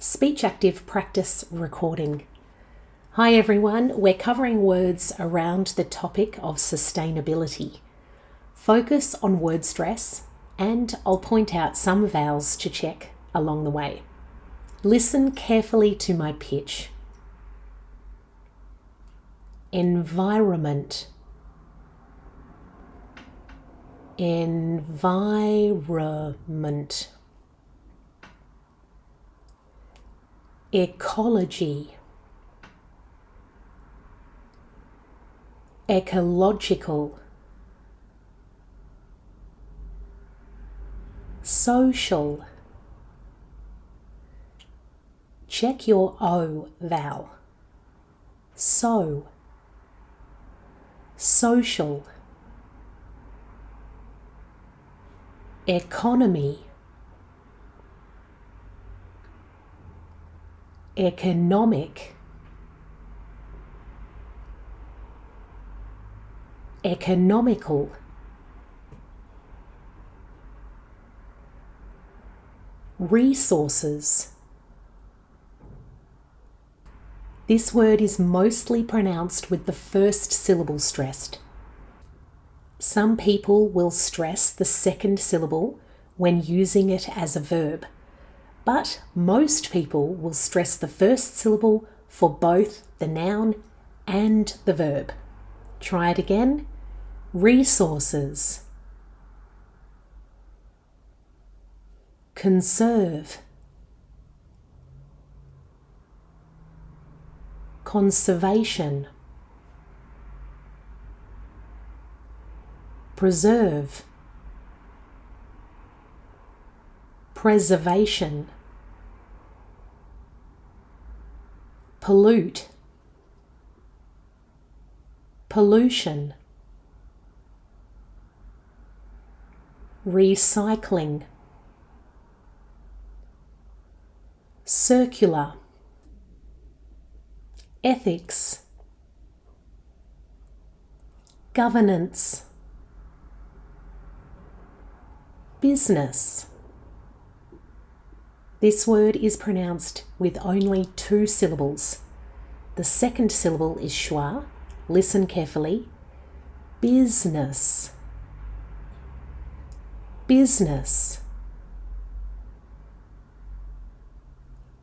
Speech Active Practice Recording. Hi everyone, we're covering words around the topic of sustainability. Focus on word stress, and I'll point out some vowels to check along the way. Listen carefully to my pitch. Environment. Environment. Ecology. Ecological. Social. Check your O vowel. So. Social. Economy. Economic. Economical. Resources. This word is mostly pronounced with the first syllable stressed. Some people will stress the second syllable when using it as a verb, but most people will stress the first syllable for both the noun and the verb. Try it again. Resources. Conserve. Conservation. Preserve. Preservation. Pollute. Pollution. Recycling. Circular. Ethics. Governance. Business. This word is pronounced with only two syllables. The second syllable is schwa. Listen carefully. Business. Business.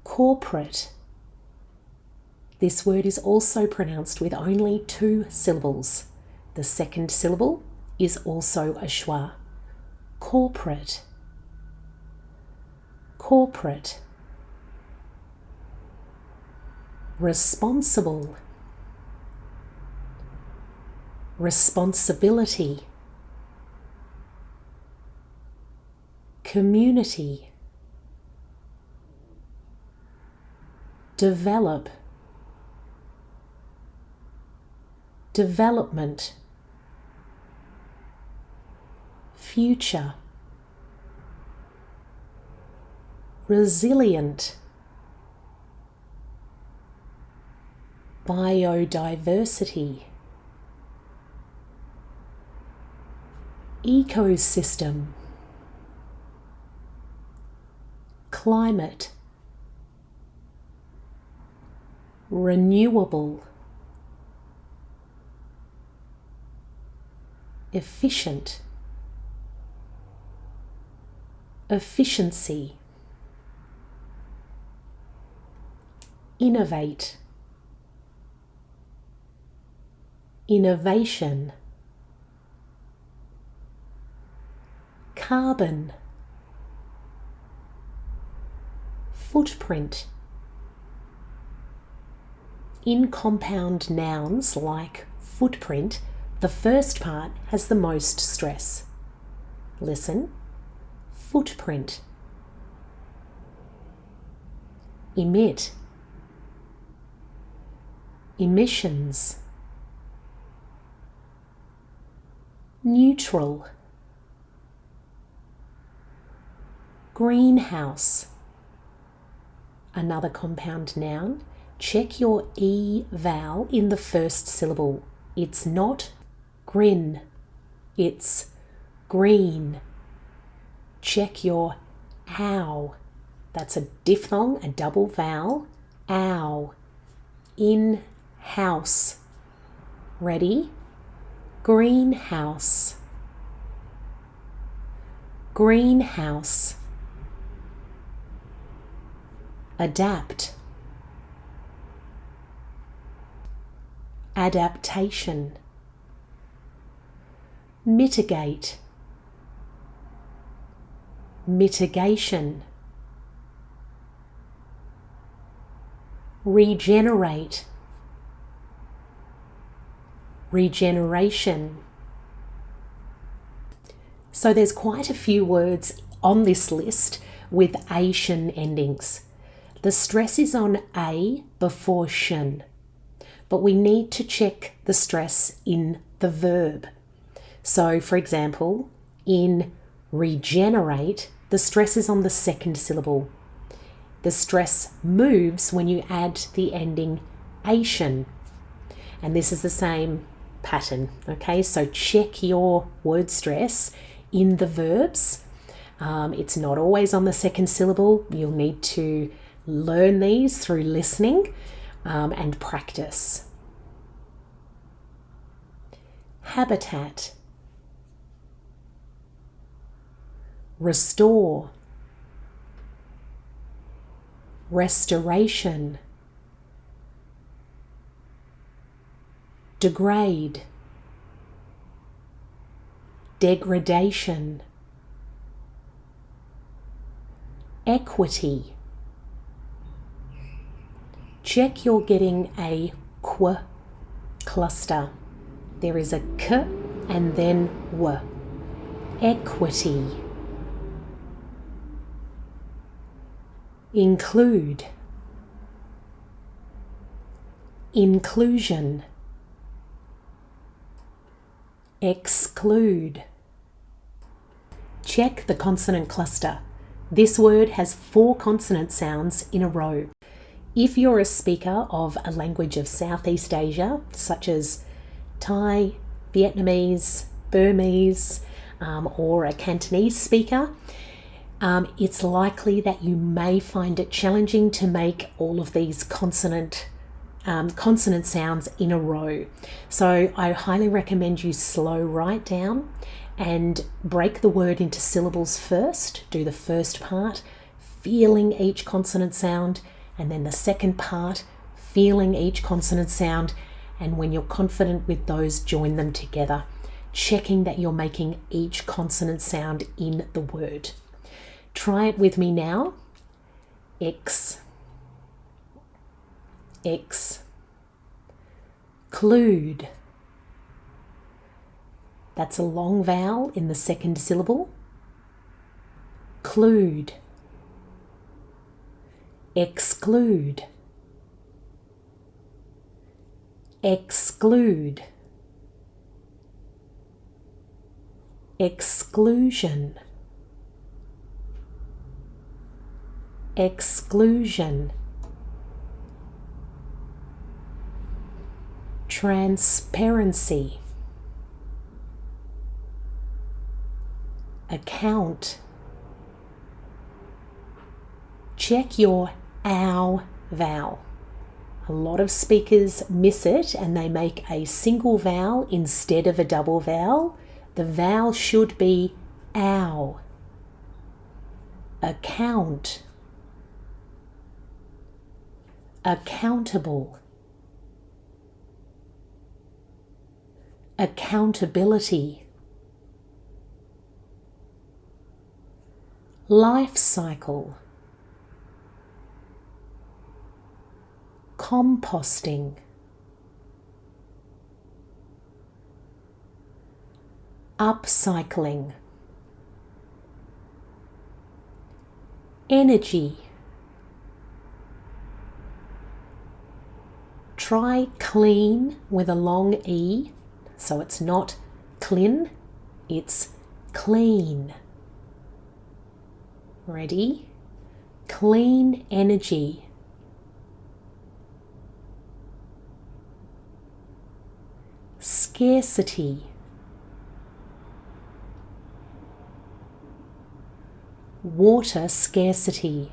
Corporate. This word is also pronounced with only two syllables. The second syllable is also a schwa. Corporate. Corporate. Responsible. Responsibility. Community. Develop. Development. Future. Resilient. Biodiversity. Ecosystem. Climate. Renewable. Efficient. Efficiency. Innovate. Innovation. Carbon. Footprint. In compound nouns like footprint, the first part has the most stress. Listen. Footprint. Emit. Emissions. Neutral. Greenhouse. Another compound noun. Check your E vowel in the first syllable. It's not grin. It's green. Check your ow That's a diphthong, a double vowel. Ow. In house. Ready? Greenhouse. Greenhouse. Adapt. Adaptation. Mitigate. Mitigation. Regenerate. Regeneration. So there's quite a few words on this list with ation endings. The stress is on a before shin, but we need to check the stress in the verb. So, for example, in regenerate, the stress is on the second syllable. The stress moves when you add the ending ation. And this is the same pattern, okay? So check your word stress in the verbs. It's not always on the second syllable. You'll need to learn these through listening and practice. Habitat. Restore. Restoration. Degrade. Degradation. Equity. Check you're getting a qu cluster. There is a k and then w. Equity. Include. Inclusion. Exclude. Check the consonant cluster. This word has 4 consonant sounds in a row. If you're a speaker of a language of Southeast Asia, such as Thai, Vietnamese, Burmese, or a Cantonese speaker, it's likely that you may find it challenging to make all of these consonant sounds in a row. So I highly recommend you slow right down and break the word into syllables first. Do the first part, feeling each consonant sound, and then the second part, feeling each consonant sound, and when you're confident with those, join them together, checking that you're making each consonant sound in the word. Try it with me now. X. Exclude. That's a long vowel in the second syllable. Clude. Exclude. Exclude. Exclusion. Exclusion. Transparency. Account. Check your ow vowel. A lot of speakers miss it and they make a single vowel instead of a double vowel. The vowel should be ow. Account. Accountable. Accountability. Life cycle. Composting. Upcycling. Energy. Try clean with a long E, so it's not clean, it's clean. Ready? Clean energy. Scarcity. Water scarcity.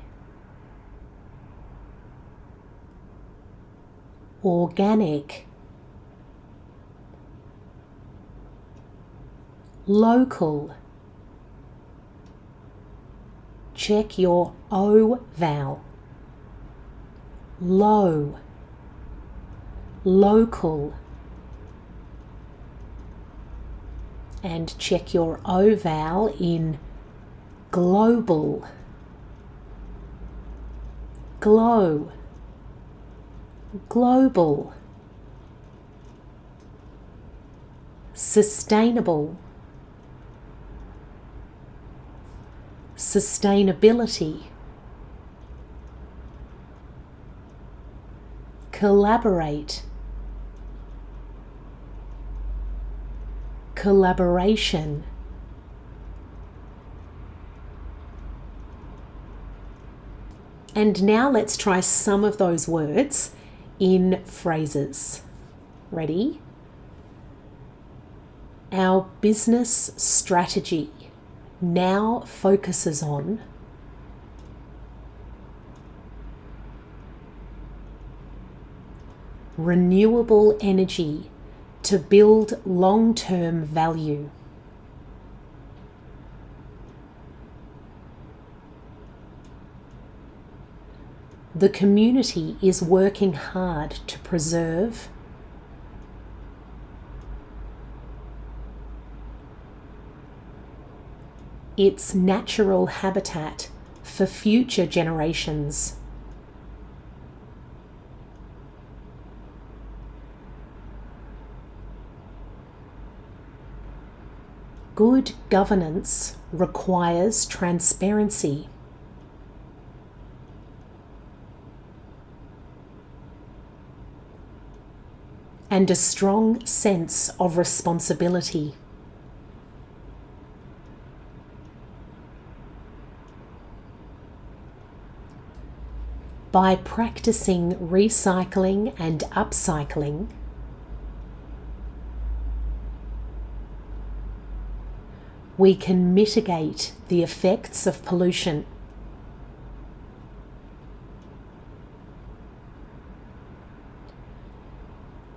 organic, local. Check your O vowel. Low, local. And check your O vowel in global, glow, global. Sustainable, sustainability. Collaborate, collaboration. And now let's try some of those words in phrases. Ready? Our business strategy now focuses on renewable energy to build long-term value. The community is working hard to preserve its natural habitat for future generations. Good governance requires transparency. And a strong sense of responsibility. By practicing recycling and upcycling, we can mitigate the effects of pollution.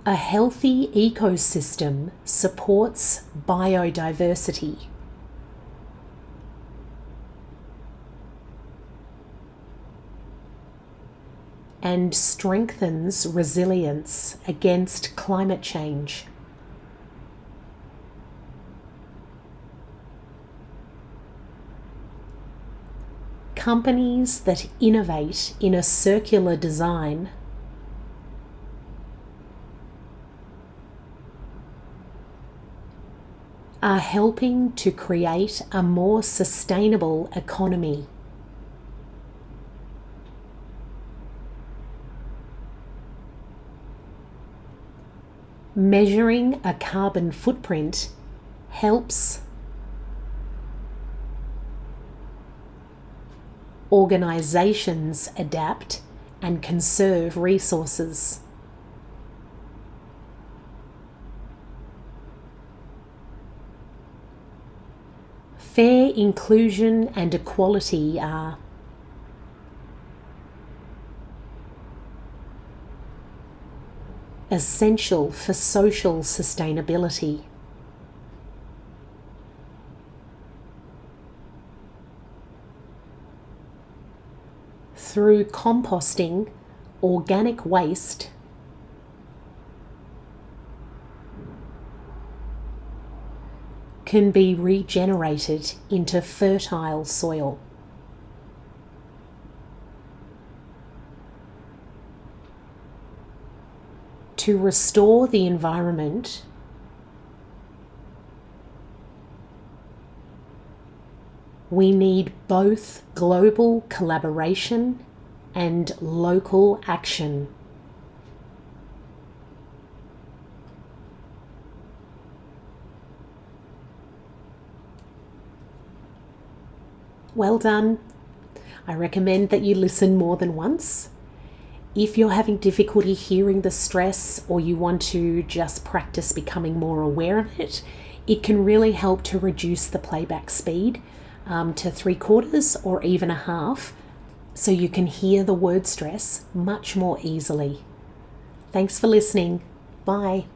A healthy ecosystem supports biodiversity. And strengthens resilience against climate change. Companies that innovate in a circular design are helping to create a more sustainable economy. Measuring a carbon footprint helps organizations adapt and conserve resources. Fair inclusion and equality are essential for social sustainability. Through composting, organic waste can be regenerated into fertile soil. To restore the environment, we need both global collaboration and local action. Well done. I recommend that you listen more than once. If you're having difficulty hearing the stress or you want to just practice becoming more aware of it, it can really help to reduce the playback speed to 3/4 or even a half, so you can hear the word stress much more easily. Thanks for listening. Bye.